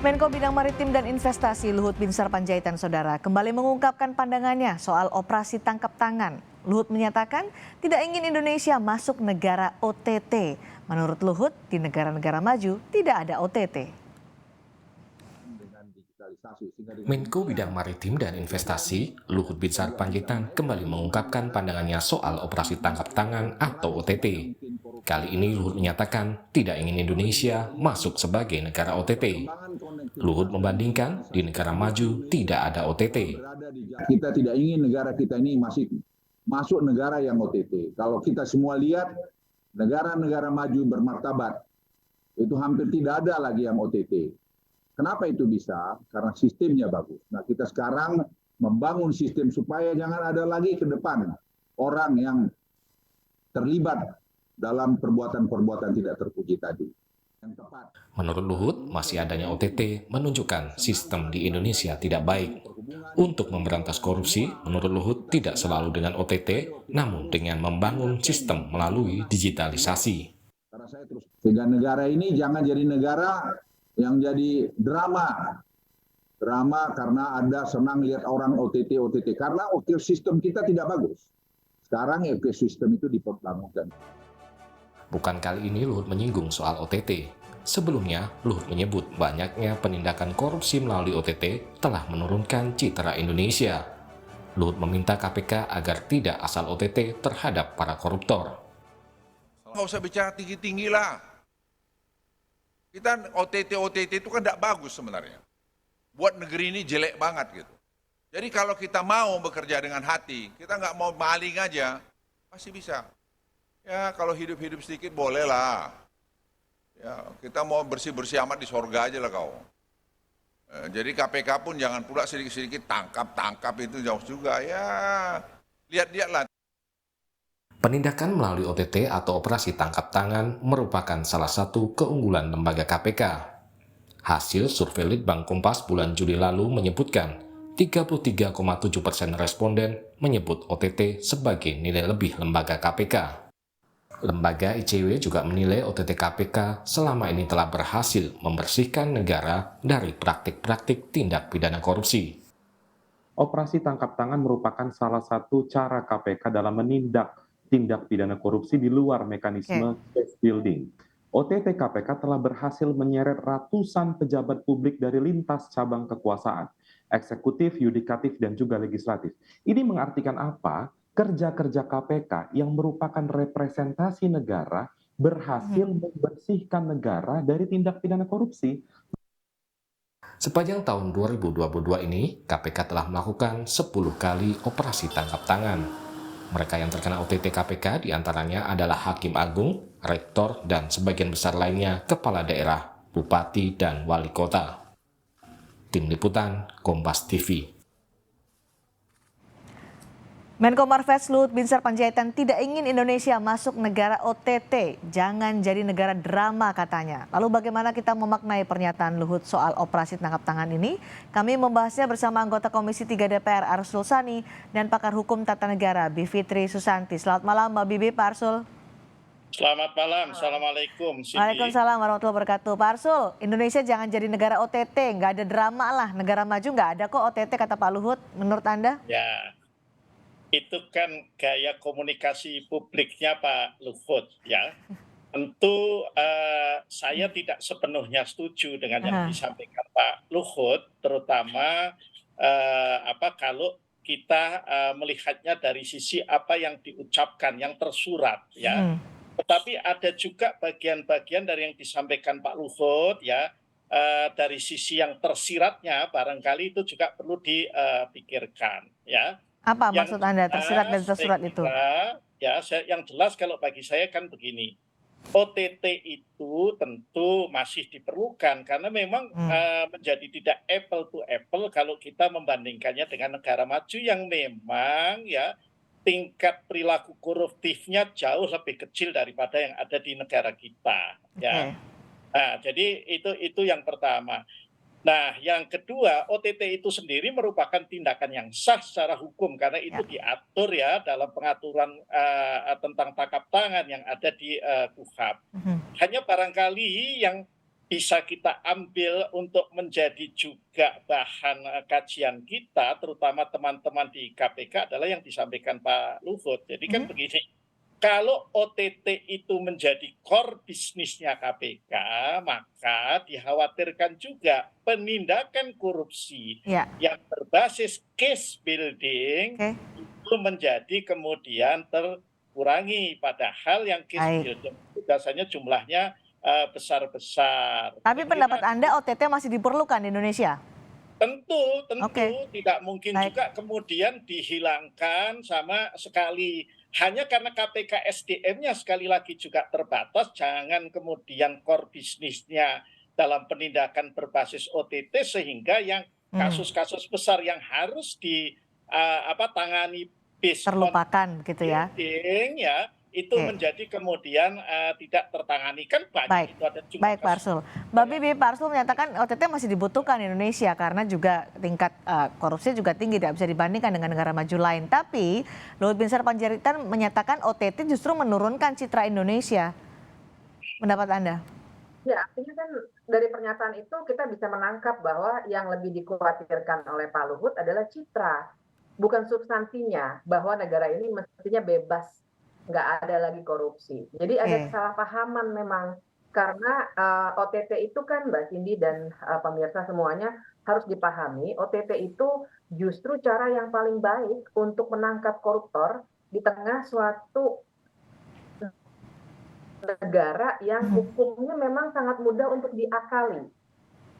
Menko Bidang Maritim dan Investasi Luhut Binsar Panjaitan Saudara kembali mengungkapkan pandangannya soal operasi tangkap tangan. Luhut menyatakan tidak ingin Indonesia masuk negara OTT. Menurut Luhut, di negara-negara maju tidak ada OTT. Menko Bidang Maritim dan Investasi, Luhut Binsar Panjaitan kembali mengungkapkan pandangannya soal operasi tangkap tangan atau OTT. Kali ini Luhut menyatakan tidak ingin Indonesia masuk sebagai negara OTT. Luhut membandingkan di negara maju tidak ada OTT. Kita tidak ingin negara kita ini masuk negara yang OTT. Kalau kita semua lihat negara-negara maju bermartabat, itu hampir tidak ada lagi yang OTT. Kenapa itu bisa? Karena sistemnya bagus. Nah, kita sekarang membangun sistem supaya jangan ada lagi ke depan orang yang terlibat dalam perbuatan-perbuatan tidak terpuji tadi. Menurut Luhut, masih adanya OTT menunjukkan sistem di Indonesia tidak baik. Untuk memberantas korupsi, menurut Luhut tidak selalu dengan OTT, namun dengan membangun sistem melalui digitalisasi. Sehingga negara ini jangan jadi negara yang jadi drama. Drama karena Anda senang lihat orang OTT, karena ekosistem kita tidak bagus. Sekarang ekosistem itu diperbangunkan. Bukan kali ini Luhut menyinggung soal OTT. Sebelumnya, Luhut menyebut banyaknya penindakan korupsi melalui OTT telah menurunkan citra Indonesia. Luhut meminta KPK agar tidak asal OTT terhadap para koruptor. Nggak usah bicara tinggi-tinggi lah. Kita OTT itu kan tidak bagus sebenarnya. Buat negeri ini jelek banget gitu. Jadi kalau kita mau bekerja dengan hati, kita nggak mau maling aja, pasti bisa. Ya kalau hidup-hidup sedikit boleh lah. Ya kita mau bersih-bersih amat di sorga aja lah kau. Jadi KPK pun jangan pula sedikit-sedikit tangkap itu jauh juga. Ya lihat-lihat lah. Penindakan melalui OTT atau operasi tangkap tangan merupakan salah satu keunggulan lembaga KPK. Hasil survei Litbang Kompas bulan Juli lalu menyebutkan 33,7% responden menyebut OTT sebagai nilai lebih lembaga KPK. Lembaga ICW juga menilai OTT KPK selama ini telah berhasil membersihkan negara dari praktik-praktik tindak pidana korupsi. Operasi tangkap tangan merupakan salah satu cara KPK dalam menindak tindak pidana korupsi di luar mekanisme case building. OTT KPK telah berhasil menyeret ratusan pejabat publik dari lintas cabang kekuasaan, eksekutif, yudikatif, dan juga legislatif. Ini mengartikan apa? Kerja-kerja KPK yang merupakan representasi negara berhasil membersihkan negara dari tindak pidana korupsi. Sepanjang tahun 2022 ini, KPK telah melakukan 10 kali operasi tangkap tangan. Mereka yang terkena OTT KPK diantaranya adalah Hakim Agung, Rektor, dan sebagian besar lainnya Kepala Daerah, Bupati, dan Wali Kota. Tim Liputan, Kompas TV. Menko Marves Luhut Binsar Panjaitan tidak ingin Indonesia masuk negara OTT. Jangan jadi negara drama katanya. Lalu bagaimana kita memaknai pernyataan Luhut soal operasi tangkap tangan ini? Kami membahasnya bersama anggota Komisi 3 DPR Arsul Sani dan pakar hukum tata negara Bivitri Susanti. Selamat malam Mbak Bibi, Pak Arsul. Selamat malam, Assalamualaikum. Waalaikumsalam warahmatullahi wabarakatuh. Pak Arsul, Indonesia jangan jadi negara OTT, nggak ada drama lah. Negara maju nggak ada kok OTT kata Pak Luhut, menurut Anda? Ya, itu kan gaya komunikasi publiknya Pak Luhut ya. Tentu saya tidak sepenuhnya setuju dengan yang disampaikan Pak Luhut, terutama kalau kita melihatnya dari sisi apa yang diucapkan, yang tersurat ya. Tetapi ada juga bagian-bagian dari yang disampaikan Pak Luhut ya, dari sisi yang tersiratnya barangkali itu juga perlu dipikirkan ya. Apa maksud Anda tersirat dan tersurat itu? Ya, yang jelas kalau bagi saya kan begini, OTT itu tentu masih diperlukan karena memang menjadi tidak apple to apple kalau kita membandingkannya dengan negara maju yang memang ya tingkat perilaku koruptifnya jauh lebih kecil daripada yang ada di negara kita. Ya, nah, jadi itu yang pertama. Nah, yang kedua, OTT itu sendiri merupakan tindakan yang sah secara hukum karena itu diatur ya dalam pengaturan tentang tangkap tangan yang ada di KUHP. Hanya barangkali yang bisa kita ambil untuk menjadi juga bahan kajian kita, terutama teman-teman di KPK adalah yang disampaikan Pak Luhut. Jadi kan begini, kalau OTT itu menjadi core bisnisnya KPK, maka dikhawatirkan juga penindakan korupsi Ya, yang berbasis case building oke. itu menjadi kemudian terkurangi. Padahal yang case Baik. building itu biasanya jumlahnya besar-besar. Tapi Saya kira pendapat Anda OTT masih diperlukan di Indonesia? tentu Oke, tidak mungkin baik. juga kemudian dihilangkan sama sekali. Hanya karena KPK SDM-nya sekali lagi juga terbatas, jangan kemudian core bisnisnya dalam penindakan berbasis OTT sehingga yang kasus-kasus besar yang harus tangani based on Terlupakan gitu ya. building ya itu Oke. menjadi kemudian tidak tertangani, kan banyak Baik, itu ada jumlah baik Pak kasus. Arsul. Mbak Bibi, Pak Arsul menyatakan OTT masih dibutuhkan di Indonesia karena juga tingkat korupsi juga tinggi, tidak bisa dibandingkan dengan negara maju lain. Tapi Luhut Binsar Panjaitan menyatakan OTT justru menurunkan citra Indonesia. Pendapat Anda? Ya, artinya kan dari pernyataan itu kita bisa menangkap bahwa yang lebih dikhawatirkan oleh Pak Luhut adalah citra, bukan substansinya, bahwa negara ini mestinya bebas, nggak ada lagi korupsi. Jadi ada Oke. kesalahpahaman memang, karena OTT itu kan Mbak Cindy dan pemirsa semuanya harus dipahami, OTT itu justru cara yang paling baik untuk menangkap koruptor di tengah suatu negara yang hukumnya memang sangat mudah untuk diakali.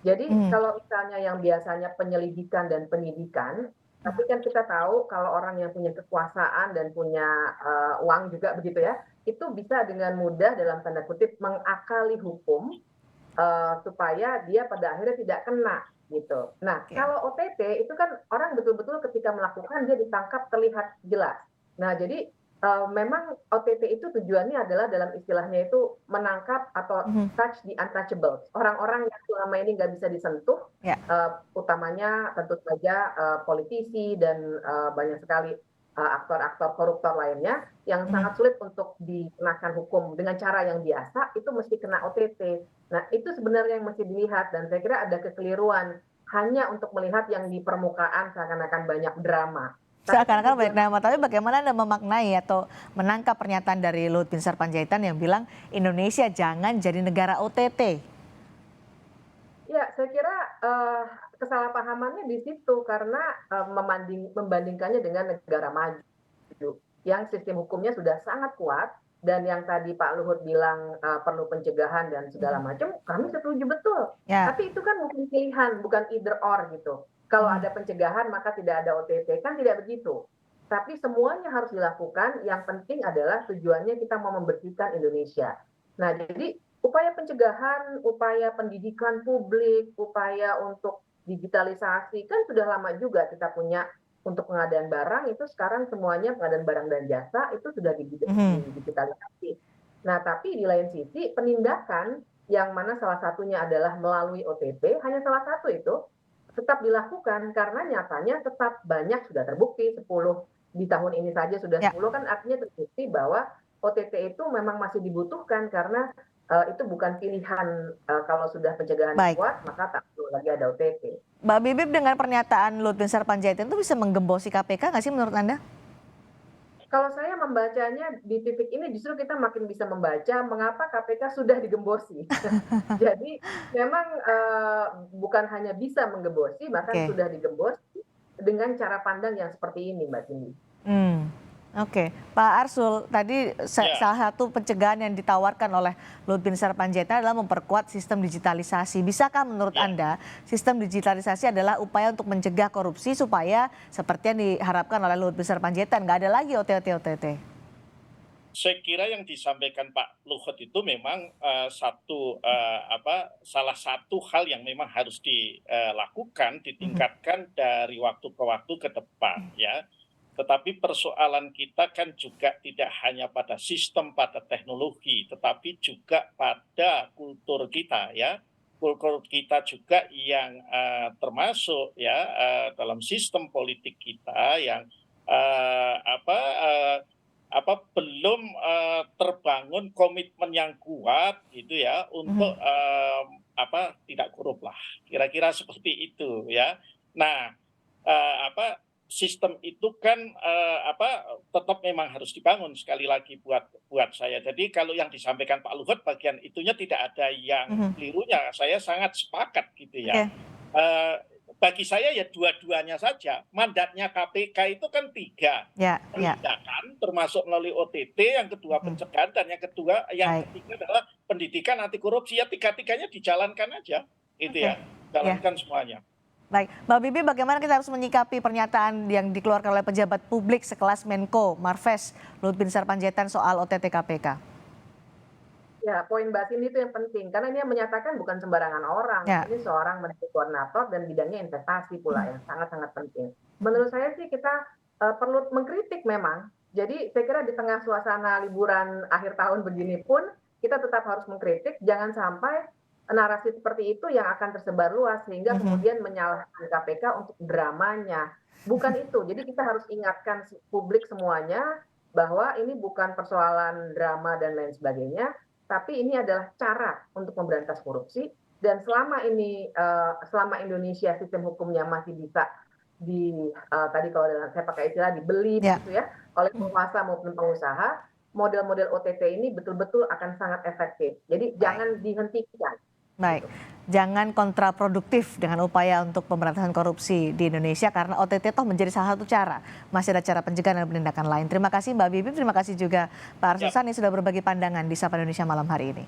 Jadi kalau misalnya yang biasanya penyelidikan dan penyidikan, tapi kan kita tahu kalau orang yang punya kekuasaan dan punya uang juga begitu ya, itu bisa dengan mudah dalam tanda kutip mengakali hukum supaya dia pada akhirnya tidak kena gitu. Nah, Oke. kalau OTT itu kan orang betul-betul ketika melakukan dia ditangkap terlihat jelas. Nah, jadi memang OTT itu tujuannya adalah dalam istilahnya itu menangkap atau touch the untouchables, orang-orang yang selama ini nggak bisa disentuh, Ya. utamanya tentu saja politisi dan banyak sekali aktor-aktor koruptor lainnya yang sangat sulit untuk dikenakan hukum dengan cara yang biasa, itu mesti kena OTT. Nah, itu sebenarnya yang mesti dilihat dan saya kira ada kekeliruan hanya untuk melihat yang di permukaan seakan-akan banyak drama. Seakan-akan banyak nama, tapi bagaimana Anda memaknai atau menangkap pernyataan dari Luhut Binsar Panjaitan yang bilang Indonesia jangan jadi negara OTT? Ya, saya kira kesalahpahamannya di situ karena membandingkannya dengan negara maju yang sistem hukumnya sudah sangat kuat dan yang tadi Pak Luhut bilang perlu pencegahan dan segala macam, kami setuju betul. Ya. Tapi itu kan mungkin pilihan, bukan either or gitu. Kalau ada pencegahan maka tidak ada OTT, kan tidak begitu. Tapi semuanya harus dilakukan, yang penting adalah tujuannya kita mau membersihkan Indonesia. Nah, jadi upaya pencegahan, upaya pendidikan publik, upaya untuk digitalisasi, kan sudah lama juga kita punya untuk pengadaan barang, itu sekarang semuanya pengadaan barang dan jasa itu sudah digitalisasi. Nah, tapi di lain sisi penindakan yang mana salah satunya adalah melalui OTT, hanya salah satu itu tetap dilakukan karena nyatanya tetap banyak sudah terbukti 10 di tahun ini saja sudah 10 kan artinya terbukti bahwa OTT itu memang masih dibutuhkan karena itu bukan pilihan kalau sudah pencegahan kuat maka tak perlu lagi ada OTT. Mbak Bibip, dengan pernyataan Luhut Binsar Panjaitan itu bisa menggembosi KPK nggak sih menurut Anda? Kalau saya membacanya di titik ini justru kita makin bisa membaca mengapa KPK sudah digembosi. Jadi memang bukan hanya bisa menggembosi, bahkan sudah digembosi dengan cara pandang yang seperti ini, Mbak Cindy. Oke, Pak Arsul, tadi salah satu pencegahan yang ditawarkan oleh Luhut Binsar Panjaitan adalah memperkuat sistem digitalisasi. Bisakah menurut Anda sistem digitalisasi adalah upaya untuk mencegah korupsi supaya seperti yang diharapkan oleh Luhut Binsar Panjaitan nggak ada lagi OTT? Saya kira yang disampaikan Pak Luhut itu memang salah satu hal yang memang harus dilakukan, ditingkatkan dari waktu ke waktu ke depan ya. Tetapi persoalan kita kan juga tidak hanya pada sistem, pada teknologi, tetapi juga pada kultur kita ya. Kultur kita juga yang termasuk ya dalam sistem politik kita yang belum terbangun komitmen yang kuat gitu ya untuk tidak korup lah. Kira-kira seperti itu ya. Nah, sistem itu kan tetap memang harus dibangun sekali lagi buat saya. Jadi kalau yang disampaikan Pak Luhut bagian itunya tidak ada yang kelirunya. Saya sangat sepakat gitu ya. Bagi saya ya dua-duanya saja. Mandatnya KPK itu kan 3. Penindakan termasuk melalui OTT, yang kedua pencegahan, dan yang ketiga adalah pendidikan anti korupsi. Ya 3-tiganya dijalankan aja gitu ya. Jalankan semuanya. Baik, Mbak Bibi, bagaimana kita harus menyikapi pernyataan yang dikeluarkan oleh pejabat publik sekelas Menko Marves Luhut Binsar Panjaitan soal OTT KPK? Ya, poin Mbak Cindy itu yang penting, karena ini yang menyatakan bukan sembarangan orang. Ini seorang menteri koordinator dan bidangnya investasi pula, yang sangat-sangat penting. Menurut saya sih kita perlu mengkritik memang. Jadi saya kira di tengah suasana liburan akhir tahun begini pun, kita tetap harus mengkritik, jangan sampai narasi seperti itu yang akan tersebar luas, sehingga kemudian menyalahkan KPK untuk dramanya. Bukan itu, jadi kita harus ingatkan publik semuanya, bahwa ini bukan persoalan drama dan lain sebagainya, tapi ini adalah cara untuk memberantas korupsi, dan selama Indonesia sistem hukumnya masih bisa tadi kalau saya pakai istilah dibeli gitu ya oleh penguasa maupun pengusaha, model-model OTT ini betul-betul akan sangat efektif. Jadi jangan dihentikan. Baik, jangan kontraproduktif dengan upaya untuk pemberantasan korupsi di Indonesia, karena OTT toh menjadi salah satu cara. Masih ada cara pencegahan dan penindakan lain. Terima kasih Mbak Bibi, terima kasih juga Pak Arsul Sani sudah berbagi pandangan di Sapa Indonesia malam hari ini.